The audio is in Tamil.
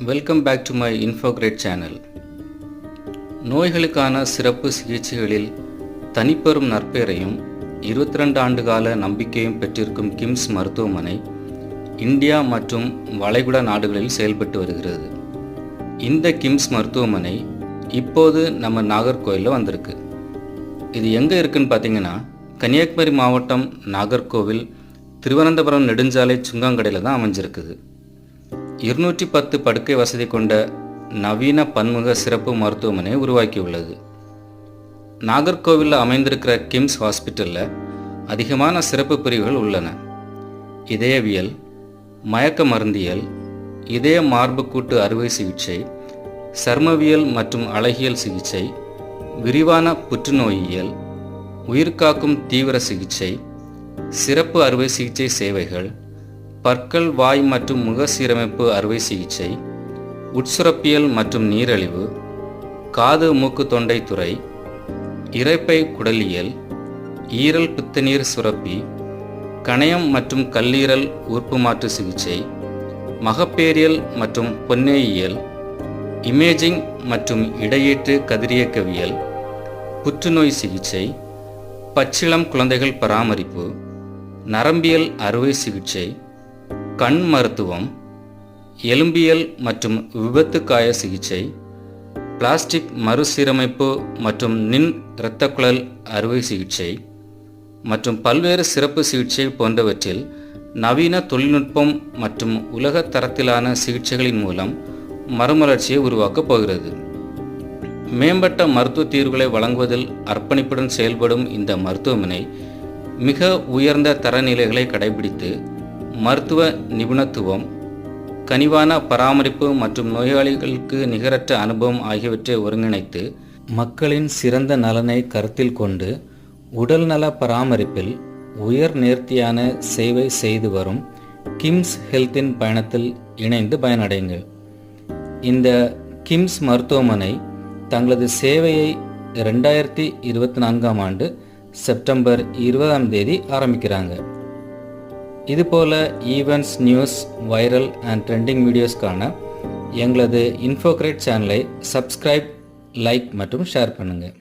Welcome back to my Infograte channel. நோய்களுக்கான சிறப்பு சிகிச்சைகளில் தனிப்பெரும் நற்பெயரையும் 22 ஆண்டுகால நம்பிக்கையும் பெற்றிருக்கும் கிம்ஸ் மருத்துவமனை இந்தியா மற்றும் வளைகுடா நாடுகளில் செயல்பட்டு வருகிறது. இந்த கிம்ஸ் மருத்துவமனை இப்போது நம்ம நாகர்கோவிலில் வந்திருக்கு. இது எங்கே இருக்குன்னு பார்த்தீங்கன்னா, கன்னியாகுமரி மாவட்டம் நாகர்கோவில் திருவனந்தபுரம் நெடுஞ்சாலை சுங்காங்கடையில் தான் அமைஞ்சிருக்குது. 210 படுக்கை வசதி கொண்ட நவீன பன்முக சிறப்பு மருத்துவமனை உருவாக்கியுள்ளது. நாகர்கோவிலில் அமைந்திருக்கிற கிம்ஸ் ஹாஸ்பிட்டலில் அதிகமான சிறப்பு பிரிவுகள் உள்ளன. இதயவியல், மயக்க மருந்தியல், இதய மார்புக்கூட்டு அறுவை சிகிச்சை, சர்மவியல் மற்றும் அழகியல் சிகிச்சை, விரிவான புற்றுநோயியல், உயிர்காக்கும் தீவிர சிகிச்சை, சிறப்பு அறுவை சிகிச்சை சேவைகள், பற்கள், வாய் மற்றும் முக சீரமைப்பு அறுவை சிகிச்சை, உட்சுரப்பியல் மற்றும் நீரிழிவு, காது மூக்கு தொண்டை துறை, இரைப்பை குடலியல், ஈரல் பித்தநீர் சுரப்பி, கணையம் மற்றும் கல்லீரல் உறுப்பு மாற்று சிகிச்சை, மகப்பேரியல் மற்றும் பொன்னேயியல், இமேஜிங் மற்றும் இடையீட்டு கதிரியக்கவியல், புற்றுநோய் சிகிச்சை, பச்சிளம் குழந்தைகள் பராமரிப்பு, நரம்பியல் அறுவை சிகிச்சை, கண் மருத்துவம், எலும்பியல் மற்றும் விபத்து காய சிகிச்சை, பிளாஸ்டிக் மறுசீரமைப்பு மற்றும் இரத்தக்குழல் அறுவை சிகிச்சை மற்றும் பல்வேறு சிறப்பு சிகிச்சை போன்றவற்றில் நவீன தொழில்நுட்பம் மற்றும் உலக தரத்திலான சிகிச்சைகளின் மூலம் மறுமலர்ச்சியை உருவாக்கப் போகிறது. மேம்பட்ட மருத்துவ தீர்வுகளை வழங்குவதில் அர்ப்பணிப்புடன் செயல்படும் இந்த மருத்துவமனை மிக உயர்ந்த தரநிலைகளை கடைபிடித்து மருத்துவ நிபுணத்துவம், கனிவான பராமரிப்பு மற்றும் நோயாளிகளுக்கு நிகரற்ற அனுபவம் ஆகியவற்றை ஒருங்கிணைத்து மக்களின் சிறந்த நலனை கருத்தில் கொண்டு உடல்நல பராமரிப்பில் உயர் நேர்த்தியான சேவை செய்து வரும் கிம்ஸ் ஹெல்த்தின் பயணத்தில் இணைந்து பயனடைங்கள். இந்த கிம்ஸ் மருத்துவமனை தங்களது சேவையை 2024 ஆண்டு செப்டம்பர் 20 ஆரம்பிக்கிறாங்க. இதுபோல் events, news, viral and trending வீடியோஸ்க்கான எங்களது இன்ஃபோகிரேட் சேனலை சப்ஸ்கிரைப், லைக் மற்றும் ஷேர் பண்ணுங்கள்.